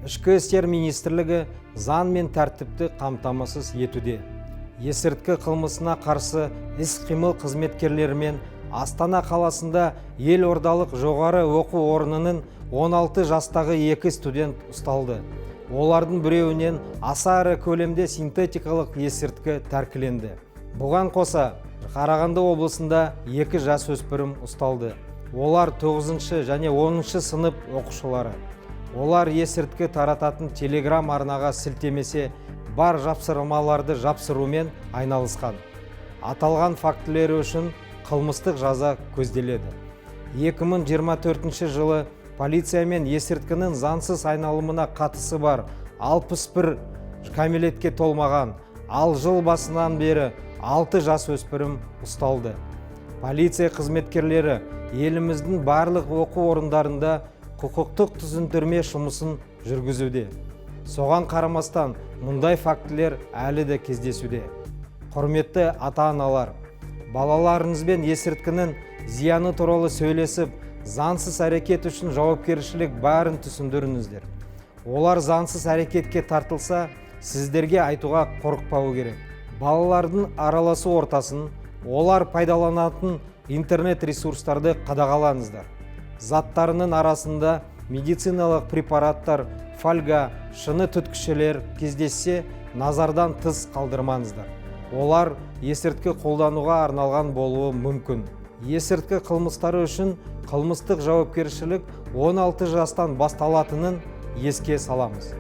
Ішкі істер министрлігі заң мен тәртіпті қамтамасыз етуде. Есірткі қылмысына қарсы іс-қимыл қызметкерлерімен Астана қаласында елордалық жоғары оқу орнының 16 жастағы 2 студент ұсталды. Олардың біреуінен аса ірі көлемде синтетикалық есірткі тәркіленді. Бұған қоса, Қарағанды облысында 2 жасөспірім ұсталды. Олар 9 және 10 сынып оқушылары. Олар есірткі тарататын телеграм арнаға сілтемесе бар жапсырмаларды жапсырумен айналысқан. Аталған фактілері үшін қылмыстық жаза көзделеді. 2024 жылы полиция мен есірткінің заңсыз айналымына қатысы бар 61 кәмелетке толмаған, ал жыл басынан бері 6 жасөспірім ұсталды. Полиция қызметкерлері еліміздің барлық оқу орындарында құқықтық түсіндірме жұмысын жүргізуде. Соған қарамастан, мұндай фактілер әлі де кездесуде. Құрметті ата-аналар, балаларыңызбен есірткінің зияны туралы сөйлесіп, заңсыз әрекет үшін жауапкершілік барын түсіндіріңіздер. Олар заңсыз әрекетке тартылса, сіздерге айтуға қорықпау керек. Балалардың араласу ортасын, олар пайдаланатын интернет ресурстарды қадағалаңыздар. Заттарының арасында медициналық препараттар, фольга, шыны түткішелер кездессе, назардан тыс қалдырмаңыздар. Олар есірткі қолдануға арналған болуы мүмкін. Есірткі қылмыстары үшін қылмыстық жауапкершілік 16 жастан басталатынын еске саламыз.